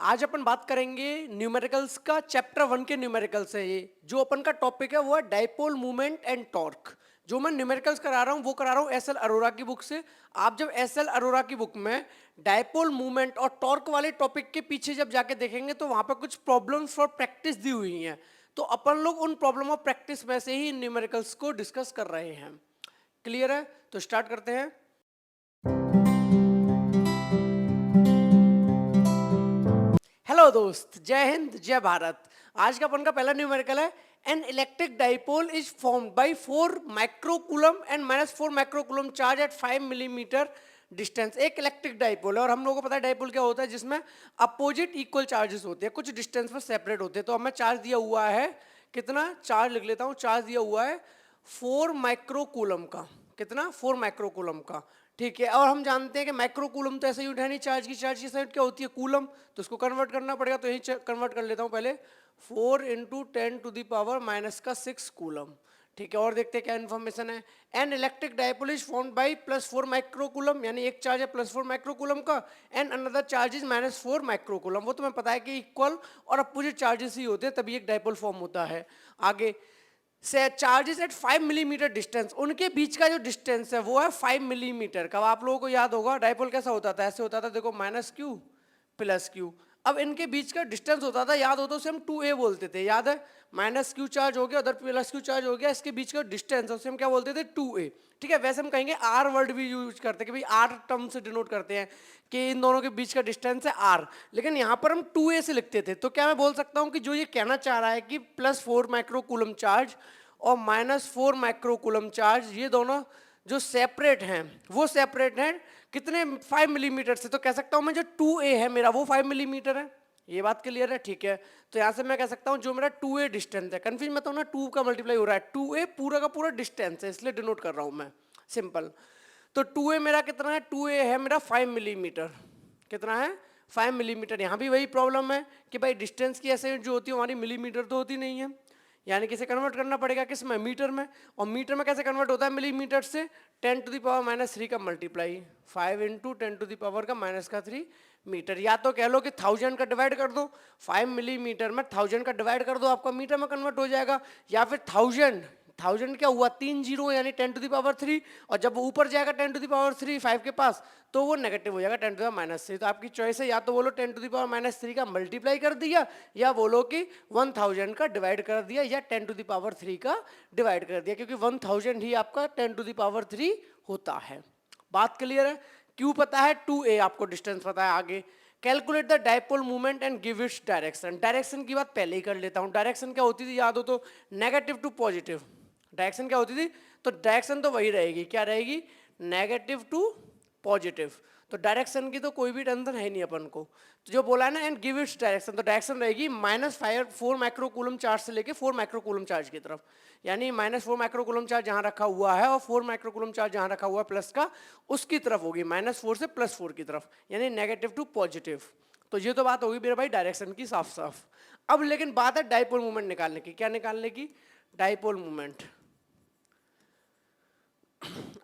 आज अपन बात करेंगे न्यूमेरिकल्स का। चैप्टर 1 के न्यूमेरिकल्स है ये। जो अपन का टॉपिक है वो है डाइपोल मूवमेंट एंड टॉर्क। जो मैं न्यूमेरिकल्स करा रहा हूँ वो करा रहा हूँ एसएल अरोरा की बुक से। आप जब एसएल अरोरा की बुक में डाइपोल मूवमेंट और टॉर्क वाले टॉपिक के पीछे जब जाके देखेंगे तो वहां पर कुछ प्रॉब्लम्स फॉर प्रैक्टिस दी हुई हैं। तो अपन लोग उन प्रॉब्लम ऑफ प्रैक्टिस में से ही न्यूमेरिकल्स को डिस्कस कर रहे हैं। क्लियर है? तो स्टार्ट करते हैं। हेलो दोस्त, जय हिंद जय भारत। आज का अपन का पहला न्यूमेरिकल है an electric dipole is formed by 4 microcoulomb and -4 microcoulomb charge at 5 millimetre distance. एक इलेक्ट्रिक डाइपोल है और हम लोगों को पता है डाइपोल क्या होता है, जिसमें अपोजिट इक्वल चार्जेस होते हैं, कुछ डिस्टेंस पर सेपरेट होते हैं। तो हमें चार्ज दिया हुआ है, कितना चार्ज लिख लेता हूँ। चार्ज दिया हुआ है 4 माइक्रोकूलम का। कितना? 4 माइक्रोकूलम का। ठीक है। और हम जानते हैं कि माइक्रोकूलम तो ऐसा यूनिट है नहीं चार्ज की यूनिट क्या होती है? कूलम। तो उसको कन्वर्ट करना पड़ेगा, तो यही कन्वर्ट कर लेता हूँ पहले। 4 × 10⁻⁻⁶ कूलम। ठीक है। और देखते हैं क्या इन्फॉर्मेशन है। An electric dipole is formed by +4 microcoulomb, यानी एक चार्ज है +4 माइक्रोकूलम का, and another charge is -4 microcoulomb. वो तुम्हें पता है कि इक्वल और अपोजिट चार्जेस ही होते हैं, तभी एक डाइपोल फॉर्म होता है। आगे से चार्जेस एट 5 मिलीमीटर डिस्टेंस, उनके बीच का जो डिस्टेंस है वो है 5 मिलीमीटर का। आप लोगों को याद होगा डाइपोल कैसा होता था, ऐसे होता था, देखो -q +q। अब इनके बीच का डिस्टेंस होता था, याद हो तो उसे हम 2a बोलते थे, याद है? -q चार्ज हो गया, उधर +q चार्ज हो गया, इसके बीच का डिस्टेंस उसे हम क्या बोलते थे? 2a। ठीक है। वैसे हम कहेंगे r वर्ड भी यूज करते हैं कि भाई r टर्म से डिनोट करते हैं कि इन दोनों के बीच का डिस्टेंस है r, लेकिन यहाँ पर हम 2a से लिखते थे। तो क्या मैं बोल सकता हूँ कि जो ये कहना चाह रहा है कि +4 माइक्रोकूलम चार्ज और -4 माइक्रोकूलम चार्ज, ये दोनों जो सेपरेट हैं वो सेपरेट हैं कितने? 5 मिलीमीटर से। तो कह सकता हूं मैं जो 2a है मेरा वो 5 मिलीमीटर है। ये बात क्लियर है? ठीक है। तो यहां से मैं कह सकता हूं जो मेरा 2a डिस्टेंस है, कंफ्यूज मत होना, 2 का मल्टीप्लाई हो रहा है, 2a पूरा का पूरा डिस्टेंस है, इसलिए डिनोट कर रहा हूं मैं, सिंपल। तो 2a मेरा कितना है? 2a है मेरा 5 मिलीमीटर। कितना है? 5 मिलीमीटर। यहाँ भी वही प्रॉब्लम है कि भाई डिस्टेंस की ऐसे जो होती है हमारी मिलीमीटर तो होती नहीं है, यानी कि इसे कन्वर्ट करना पड़ेगा किस में? मीटर में। और मीटर में कैसे कन्वर्ट होता है मिलीमीटर से? 10⁻³ का मल्टीप्लाई 5 × 10⁻³ मीटर। या तो कह लो कि 1000 का डिवाइड कर दो, 5 मिलीमीटर में 1000 का डिवाइड कर दो, आपका मीटर में कन्वर्ट हो जाएगा। या फिर 1000 क्या हुआ? 3 जीरो यानी 10⁻3, और जब वो ऊपर जाएगा 10⁻3 5 के पास तो वो नेगेटिव हो जाएगा 10⁻3। तो आपकी चॉइस है, या तो बोलो 10⁻3 का मल्टीप्लाई कर दिया, या बोलो कि 1000 का डिवाइड कर दिया, या 10⁻3 का डिवाइड कर दिया, क्योंकि 1000 ही आपका 10⁻3 होता है। बात क्लियर है? क्यों पता है? 2a आपको डिस्टेंस पता है। आगे calculate the dipole movement and give its direction. Direction की बात पहले ही कर लेता हूँ। डायरेक्शन क्या होती थी याद हो तो? Negative to positive. डायरेक्शन क्या होती थी? तो डायरेक्शन तो वही रहेगी, क्या रहेगी? Negative to positive. तो डायरेक्शन की तो कोई भी टेंशन है नहीं अपन को। तो जो बोला है ना एंड गिव इट्स डायरेक्शन, तो डायरेक्शन रहेगी -4 माइक्रोकूलम चार्ज से लेके 4 माइक्रोकूलम चार्ज की तरफ, यानी -4 माइक्रोकूलम चार्ज जहां रखा हुआ है और 4 माइक्रोकूलम चार्ज जहां रखा हुआ है प्लस का, उसकी तरफ होगी, -4 से +4 की तरफ, यानी नेगेटिव टू पॉजिटिव। तो ये तो बात होगी मेरे भाई डायरेक्शन की साफ साफ। अब लेकिन बात है डाइपोल मूवमेंट निकालने की। क्या निकालने की? Dipole movement.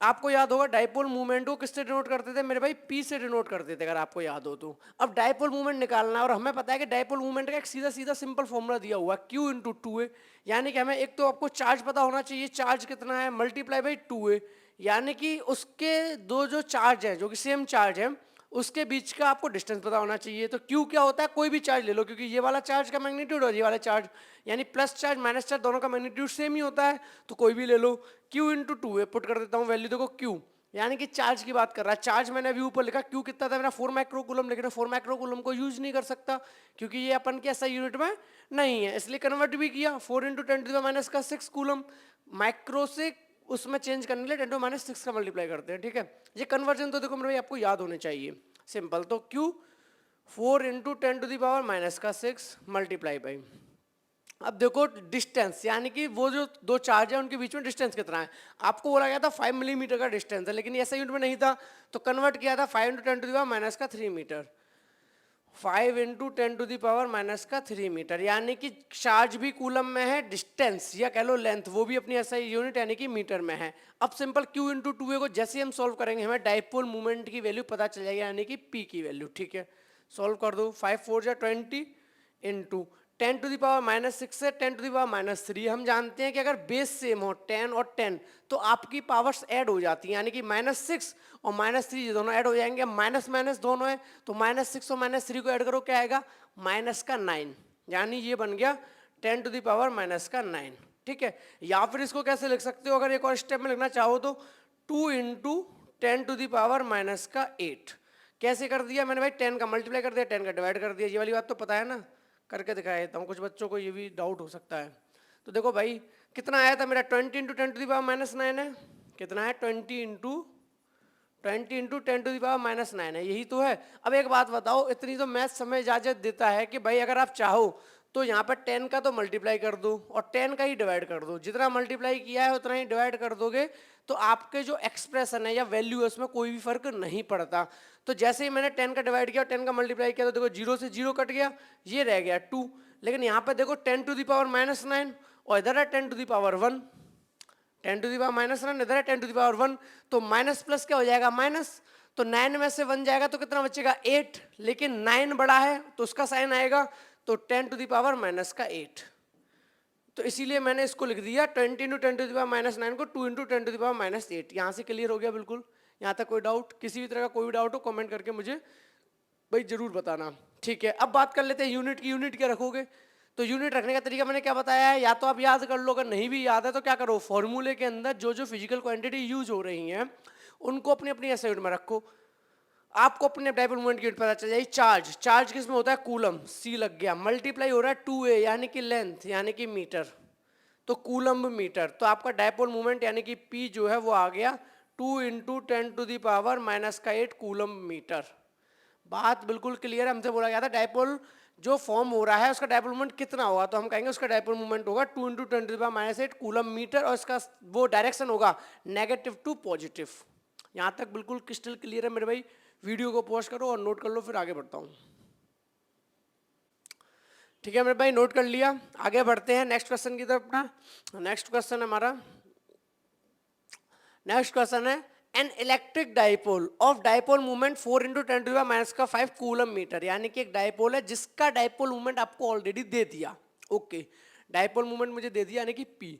आपको याद होगा डाइपोल मूवमेंट को किससे डिनोट करते थे मेरे भाई? पी से डिनोट करते थे, अगर आपको याद हो तो। अब डाइपोल मूवमेंट निकालना है और हमें पता है कि डाइपोल मूवमेंट का एक सीधा सीधा सिंपल फॉर्मूला दिया हुआ है, Q × 2a। यानी कि हमें एक तो आपको चार्ज पता होना चाहिए, चार्ज कितना है, मल्टीप्लाई बाई 2a, यानी कि उसके दो जो चार्ज है जो कि सेम चार्ज है उसके बीच का आपको डिस्टेंस पता होना चाहिए। तो Q क्या होता है? कोई भी चार्ज ले लो, क्योंकि ये वाला चार्ज का मैग्नीट्यूड और ये वाला चार्ज, यानी प्लस चार्ज माइनस चार्ज दोनों का मैग्नीट्यूड सेम ही होता है, तो कोई भी ले लो। Q × 2a पुट कर देता हूँ वैल्यू, देखो Q यानी कि चार्ज की बात कर रहा है। चार्ज मैंने अभी ऊपर लिखा, Q कितना था मेरा? 4 माइक्रोकूलम, लेकिन 4 माइक्रोकूलम को यूज नहीं कर सकता क्योंकि ये अपन के ऐसा यूनिट में नहीं है, इसलिए कन्वर्ट भी किया 4 × 10⁻⁶ कूलम। माइक्रो से उसमें चेंज करने के लिए 10⁻⁶ का मल्टीप्लाई करते हैं। ठीक है। ये कन्वर्जन तो देखो मेरे भाई आपको याद होने चाहिए, सिंपल। तो Q 4 × 10⁻⁶ मल्टीप्लाई बाई, अब देखो डिस्टेंस, यानी कि वो जो दो चार्ज है उनके बीच में डिस्टेंस कितना है। आपको बोला गया था 5 मिलीमीटर का डिस्टेंस है, लेकिन ऐसा यूनिट में नहीं था, तो कन्वर्ट किया था 5 × 10⁻³ मीटर। 5 × 10⁻³ मीटर, यानी कि चार्ज भी कूलम में है, डिस्टेंस या कह लो लेंथ वो भी अपनी ऐसा यूनिट यानी कि मीटर में है। अब सिंपल Q × 2a को जैसे हम सॉल्व करेंगे हमें डाइपोल मूवमेंट की वैल्यू पता चल जाएगी, यानी कि P की वैल्यू। ठीक है। सॉल्व कर दो, 5 4 जा 20 इंटू 10⁻⁻6 से 10⁻⁻3। हम जानते हैं कि अगर बेस सेम हो 10 और 10 तो आपकी पावर्स ऐड हो जाती हैं, यानी कि -6 और -3 दोनों ऐड हो जाएंगे। माइनस माइनस दोनों है तो -6 और -3 को ऐड करो, क्या आएगा -9, यानी ये बन गया 10⁻⁻9। ठीक है, या फिर इसको कैसे लिख सकते हो, अगर एक और स्टेप में लिखना चाहो तो 2 इंटू 10⁻⁻8। कैसे कर दिया मैंने भाई, 10 का मल्टीप्लाई कर दिया, 10 का डिवाइड कर दिया। ये वाली बात तो पता है ना, करके दिखा देता हूँ, कुछ बच्चों को ये भी डाउट हो सकता है। तो देखो भाई कितना आया था मेरा, 20 इंटू 10⁻�9 है, कितना है 20 इंटू 10⁻⁻9 है, यही तो है। अब एक बात बताओ, इतनी तो मैथ समय इजाजत देता है कि भाई अगर आप चाहो तो यहाँ पर 10 का तो मल्टीप्लाई कर दो और 10 का ही डिवाइड कर दो, जितना मल्टीप्लाई किया है उतना ही डिवाइड कर दोगे तो आपके जो एक्सप्रेशन है या वैल्यू है उसमें कोई भी फर्क नहीं पड़ता। तो जैसे ही मैंने 10 का डिवाइड किया और 10 का मल्टीप्लाई किया तो देखो 0 से 0 कट गया, ये रह गया 2। लेकिन यहाँ पर देखो 10⁻⁻9 और इधर है 10⁻1, 10⁻⁻9 इधर है 10⁻1, तो माइनस प्लस क्या हो जाएगा माइनस, तो 9 में से 1 जाएगा तो कितना बचेगा 8, लेकिन 9 बड़ा है तो उसका साइन आएगा तो 10⁻⁻8। तो इसीलिए मैंने इसको लिख दिया 20 इंटू 10⁻9 को 2 इंटू 10⁻8। यहाँ से क्लियर हो गया बिल्कुल, यहाँ तक कोई डाउट, किसी भी तरह का कोई भी डाउट हो कमेंट करके मुझे भाई जरूर बताना। ठीक है, अब बात कर लेते हैं यूनिट की। यूनिट क्या रखोगे, तो यूनिट रखने का तरीका मैंने क्या बताया है, या तो आप याद कर लो, अगर नहीं भी याद है तो क्या करो, फॉर्मूले के अंदर जो जो फिजिकल क्वांटिटी यूज हो रही हैं उनको अपनी अपनी ऐसे यूनिट में रखो। आपको अपने डाइपोल मोमेंट की यूनिट पता चल जाएगी। चार्ज किस में होता है, कूलम, सी लग गया, मल्टीप्लाई हो रहा है 2a यानी कि लेंथ यानी कि मीटर, तो कूलम मीटर, तो आपका डाइपोल मोमेंट यानी कि p जो है वो आ गया 2 इंटू 10⁻⁻8 कूलम मीटर। बात बिल्कुल क्लियर है, हमसे बोला गया था डाइपोल जो फॉर्म हो रहा है उसका डाइपोल मोमेंट कितना होगा, तो हम कहेंगे उसका डाइपोल मोमेंट होगा 2 इंटू 10⁻�8 कूलम मीटर, और इसका वो डायरेक्शन होगा नेगेटिव टू पॉजिटिव। यहाँ तक बिल्कुल क्रिस्टल क्लियर है मेरे भाई, वीडियो को पॉज करो और नोट कर लो, फिर आगे बढ़ता हूँ। ठीक है मेरे भाई, नोट कर लिया, आगे बढ़ते हैं नेक्स्ट क्वेश्चन की तरफ अपना। नेक्स्ट क्वेश्चन हमारा, नेक्स्ट क्वेश्चन है an electric dipole of dipole movement 4 into 10⁻⁵ coulomb metre, यानी कि एक डाइपोल है जिसका डाइपोल मूवमेंट आपको ऑलरेडी दे दिया। ओके, डाइपोल मूवमेंट मुझे दे दिया यानी कि p,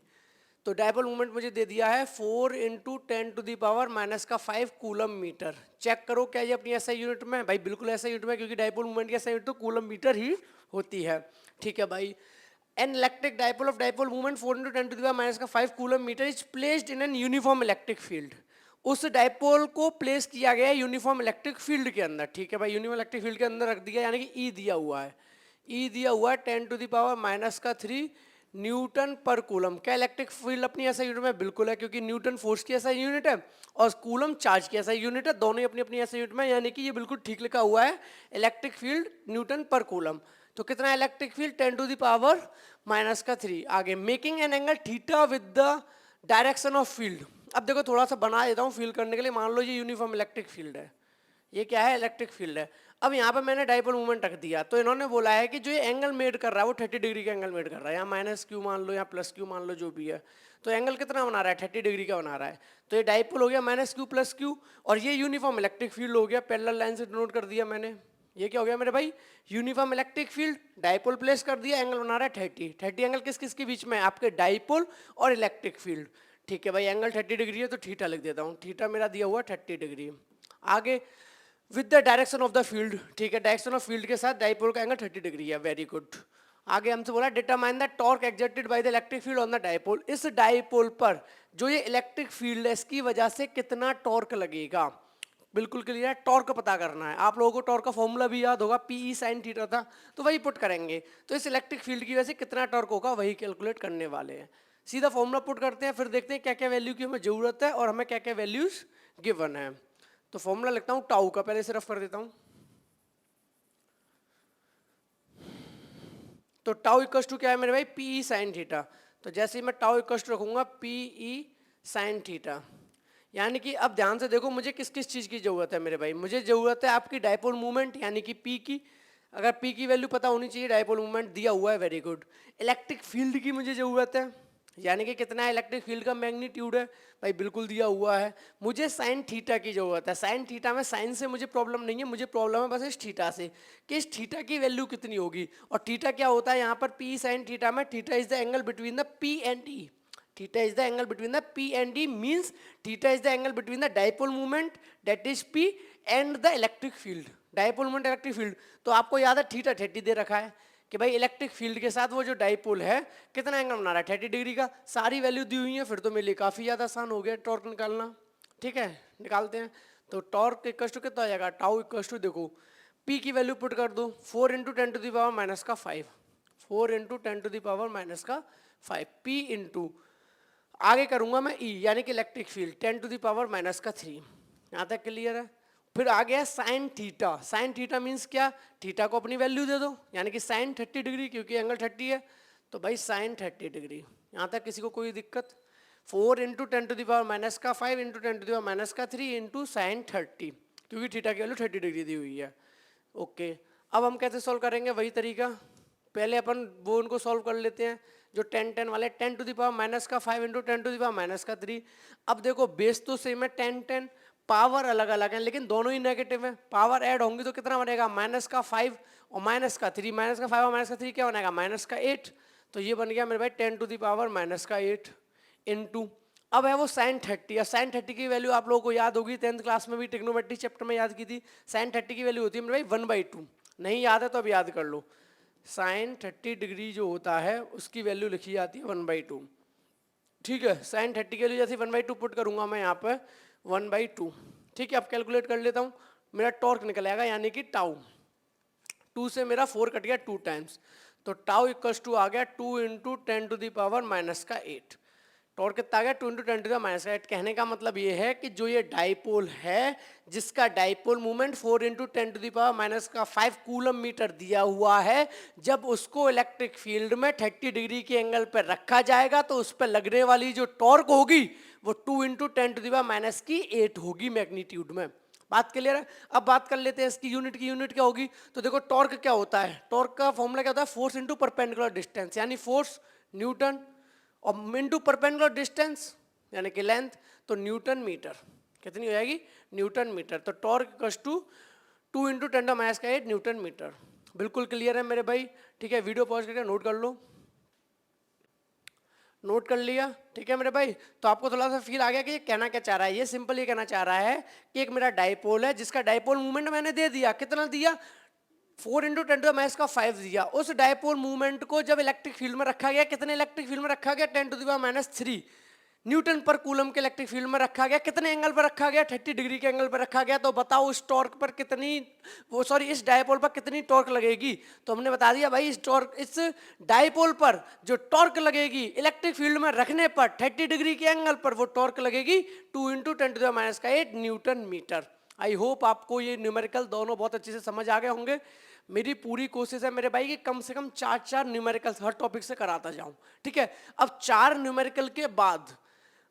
तो डाइपोल मूवमेंट मुझे दे दिया है 4 इंटू 10⁻⁵ कूलम मीटर। चेक करो क्या ये अपनी ऐसा यूनिट में, भाई बिल्कुल ऐसा यूनिट में, क्योंकि डाइपोल मूवमेंट की ऐसा यूनिट तो कूलम मीटर ही होती है। ठीक है भाई, an electric dipole of dipole movement 4 into 10⁻⁵ coulomb metre is placed in an uniform electric field. उस डाइपोल को प्लेस किया गया है यूनिफॉर्म इलेक्ट्रिक फील्ड के अंदर। ठीक है भाई, यूनिफॉर्म इलेक्ट्रिक फील्ड के अंदर रख दिया, यानी कि ई दिया हुआ है, ई दिया हुआ है 10⁻³ न्यूटन पर कूलम। क्या इलेक्ट्रिक फील्ड अपनी ऐसा यूनिट में, बिल्कुल है, क्योंकि न्यूटन फोर्स की ऐसा यूनिट है और कूलम चार्ज की ऐसा यूनिट है, दोनों ही अपनी अपनी ऐसा यूनिट में, यानी कि ये बिल्कुल ठीक लिखा हुआ है electric field Newton per coulomb. तो कितना इलेक्ट्रिक फील्ड 10⁻⁻³ आगे, making an angle theta with the direction of field. अब देखो थोड़ा सा बना देता हूँ फील करने के लिए, मान लो ये यूनिफॉर्म इलेक्ट्रिक फील्ड है, ये क्या है इलेक्ट्रिक फील्ड है। अब यहाँ पे मैंने डाइपोल मूवमेंट रख दिया, तो इन्होंने बोला है कि जो ये एंगल मेड कर रहा है वो 30 डिग्री का एंगल मेड कर रहा है, यहाँ -q मान लो या +q मान लो, जो भी है, तो एंगल कितना बना रहा है 30 डिग्री का बना रहा है। तो ये डाइपोल हो गया -q + q, और ये यूनिफॉर्म इलेक्ट्रिक फील्ड हो गया, पैरेलल लाइन से डिनोट कर दिया मैंने। ये क्या हो गया मेरे भाई, uniform electric field, dipole place कर दिया, एंगल बना रहा है 30 एंगल किस किस के बीच में, आपके डाइपोल और इलेक्ट्रिक फील्ड। ठीक है भाई, एंगल 30 डिग्री है तो थीटा लिख देता हूँ, थीटा मेरा दिया हुआ 30 डिग्री। आगे with the direction of the field, ठीक है, डायरेक्शन ऑफ फील्ड के साथ डाइपोल का एंगल 30 डिग्री है, वेरी गुड। आगे हमसे बोला determine the torque exerted by the electric field on the dipole. इस डाइपोल पर जो ये इलेक्ट्रिक फील्ड है इसकी वजह से कितना टॉर्क लगेगा, बिल्कुल क्लियर है, टॉर्क पता करना है। आप लोगों को टॉर्क का फॉर्मूला भी याद होगा, PE sin थीटा था, तो वही पुट करेंगे। तो इस इलेक्ट्रिक फील्ड की वजह से कितना टॉर्क होगा वही कैलकुलेट करने वाले हैं। सीधा फॉर्मूला पुट करते हैं, फिर देखते हैं क्या क्या वैल्यू की हमें जरूरत है और हमें क्या क्या वैल्यूज गिवन है। तो फॉर्मूला लिखता हूँ टाउ का, पहले सिर्फ कर देता हूँ। तो टाउ इक्वल टू क्या है मेरे भाई, PE sin थीटा। तो जैसे ही मैं टाउ इक्वल टू रखूंगा PE sin थीटा, यानी कि अब ध्यान से देखो मुझे किस किस चीज़ की ज़रूरत है मेरे भाई, मुझे ज़रूरत है आपकी डाइपोल मूवमेंट यानी कि P की, अगर P की वैल्यू पता होनी चाहिए, डाइपोल मूवमेंट दिया हुआ है, वेरी गुड। इलेक्ट्रिक फील्ड की मुझे ज़रूरत है, यानी कि कितना इलेक्ट्रिक फील्ड का मैग्नीट्यूड है भाई, बिल्कुल दिया हुआ है। मुझे साइन थीटा की जरूरत है। साइन थीटा में साइन से मुझे प्रॉब्लम नहीं है, मुझे प्रॉब्लम है बस इस थीटा से कि इस थीटा की वैल्यू कितनी होगी। और थीटा क्या होता है यहाँ पर, पी साइन थीटा में theta is the angle between the P and D. Theta is the angle between the P and D means theta is the angle between the dipole movement that is P and the electric field. Dipole movement electric field, तो आपको याद है theta 30 दे रखा है कि भाई electric field के साथ वो जो डाइपोल है कितना एंगल बना रहा है, 30 डिग्री का। सारी वैल्यू दी हुई है, फिर तो मेरे लिए काफ़ी ज़्यादा आसान हो गया टॉर्क निकालना। ठीक है, निकालते हैं। तो टॉर्क इक्वल टू कितना हो जाएगा, टाउ इक्वल टू, देखो पी की वैल्यू पुट कर दो 4 into 10 to the power minus का 5, 4 into 10 to the power minus का 5, पी इंटू आगे करूंगा मैं ई यानी कि electric field 10 to the power minus का 3। यहाँ तक क्लियर है। फिर आ गया sine theta. Sine theta means क्या, थीटा को अपनी वैल्यू दे दो यानी कि साइन 30 डिग्री, क्योंकि एंगल 30 है तो भाई साइन 30 डिग्री। यहाँ तक किसी को कोई दिक्कत। 4 into 10 to the power minus का 5 into 10 to the power minus का 3 इंटू साइन 30, क्योंकि थीटा की वैल्यू 30 डिग्री दी हुई है। ओके, अब हम कैसे सॉल्व करेंगे, वही तरीका। पहले अपन वो उनको सॉल्व कर लेते हैं जो 10 10 वाले, 10 टू द पावर माइनस का 5 into 10 to the power minus का 3। अब देखो बेस तो सेम है 10 10, पावर अलग अलग है लेकिन दोनों ही नेगेटिव है। पावर ऐड होंगी तो कितना बनेगा, माइनस का 5 और माइनस का 3, माइनस का 5 और माइनस का 3 क्या बनेगा, माइनस का 8। तो ये बन गया मेरे भाई 10 टू द पावर माइनस का 8 इंटू, अब है वो साइन 30। साइन 30 की वैल्यू आप लोगों को याद होगी, 10th क्लास में भी ट्रिग्नोमेट्री चैप्टर में याद की थी। साइन 30 की वैल्यू होती है मेरे भाई 1/2। नहीं याद है तो अब याद कर लो, साइन 30 डिग्री जो होता है उसकी वैल्यू लिखी जाती है 1/2। ठीक है, साइन 30 की वैल्यू जैसे 1/2 पुट करूंगा मैं यहाँ पर 1/2। ठीक है, अब कैलकुलेट कर लेता हूँ। मेरा टॉर्क निकल आएगा यानी कि टाउ, 2 से मेरा 4 कट गया 2 टाइम्स, तो टाउ इक्वल्स टू आ गया 2 into 10 to the power minus का 8। टॉर्क कितना आ गया, 2 इंटू 10 टू द माइनस का 8। कहने का मतलब ये है कि जो ये डाइपोल है जिसका dipole movement 4 into 10 to the power minus का 5 कूलम मीटर दिया हुआ है, जब उसको इलेक्ट्रिक फील्ड में 30 डिग्री के एंगल पर रखा जाएगा तो उस पर लगने वाली जो टॉर्क होगी वो 2 into 10 to the power minus की 8 होगी मैग्नीट्यूड में। बात क्लियर है। अब बात कर लेते हैं इसकी यूनिट की। यूनिट क्या होगी, तो देखो टॉर्क क्या होता है, टॉर्क का फॉर्मूला क्या होता है, फोर्स इंटू परपेंडिकुलर डिस्टेंस, यानी फोर्स न्यूटन और इंटू परपेंडिकुलर डिस्टेंस यानी कि लेंथ, तो न्यूटन मीटर। कितनी हो जाएगी, न्यूटन मीटर। तो torque equals to 2 into 10 minus का 8 न्यूटन मीटर। बिल्कुल क्लियर है मेरे भाई। ठीक है, वीडियो पॉज करके नोट कर लो। नोट कर लिया, ठीक है मेरे भाई। तो आपको थोड़ा सा फील आ गया कि ये कहना क्या चाह रहा है। ये सिंपल ये कहना चाह रहा है कि एक मेरा डाइपोल है जिसका डाइपोल मूवमेंट मैंने दे दिया, कितना दिया, 4 इंटू 10 टू द माइनस का 5 दिया। उस डाइपोल मूवमेंट को जब इलेक्ट्रिक फील्ड में रखा गया, कितने इलेक्ट्रिक फील्ड में रखा गया, 10 to the power minus 3 newton per coulomb के इलेक्ट्रिक फील्ड में रखा गया। कितने एंगल पर रखा गया, 30 डिग्री के एंगल पर रखा गया। तो बताओ उस टॉर्क पर कितनी, वो सॉरी इस डाइपोल पर कितनी टॉर्क लगेगी। तो हमने बता दिया भाई इस टॉर्क, इस डाइपोल पर जो टॉर्क लगेगी इलेक्ट्रिक फील्ड में रखने पर 30 डिग्री के एंगल पर, वो टॉर्क लगेगी 2 इंटू 10 टू द माइनस का 8 न्यूटन मीटर। आई होप आपको ये न्यूमेरिकल दोनों बहुत अच्छे से समझ आ गए होंगे। मेरी पूरी कोशिश है मेरे भाई कि कम से कम 4 न्यूमेरिकल हर टॉपिक से कराता जाऊं। ठीक है, अब 4 न्यूमेरिकल के बाद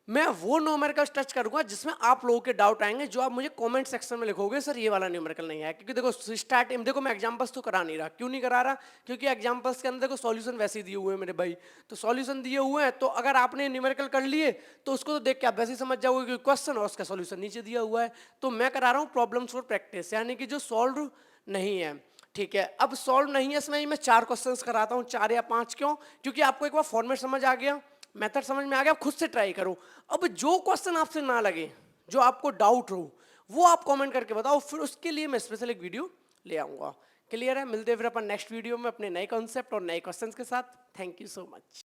मैं वो न्यूमेरिकल टच करूंगा जिसमें आप लोगों के डाउट आएंगे, जो आप मुझे कमेंट सेक्शन में लिखोगे सर ये वाला न्यूमेरिकल नहीं है। क्योंकि देखो स्टार्ट, देखो मैं एग्जांपल्स तो करा नहीं रहा। क्यों नहीं करा रहा, क्योंकि एग्जांपल्स के अंदर देखो सॉल्यूशन वैसे ही दिए हुए हैं मेरे भाई। तो सॉल्यूशन दिए हुए हैं तो अगर आपने न्यूमेरिकल कर लिए तो उसको तो देख के आप वैसे ही समझ जाओगे कि क्वेश्चन और उसका सॉल्यूशन नीचे दिया हुआ है। तो मैं करा रहा हूँ प्रॉब्लम्स फॉर प्रैक्टिस, यानी कि जो सॉल्व नहीं है। ठीक है, अब सॉल्व नहीं है इसमें मैं 4 क्वेश्चंस कराता हूँ, 4 या 5। क्यों, क्योंकि आपको एक बार फॉर्मेट समझ आ गया, मेथड समझ में आ गया, खुद से ट्राई करो। अब जो क्वेश्चन आपसे ना लगे, जो आपको डाउट हो, वो आप कमेंट करके बताओ, फिर उसके लिए मैं स्पेशल एक वीडियो ले आऊंगा। क्लियर है, मिलते हैं फिर अपन नेक्स्ट वीडियो में अपने नए कॉन्सेप्ट और नए क्वेश्चंस के साथ। Thank you so much.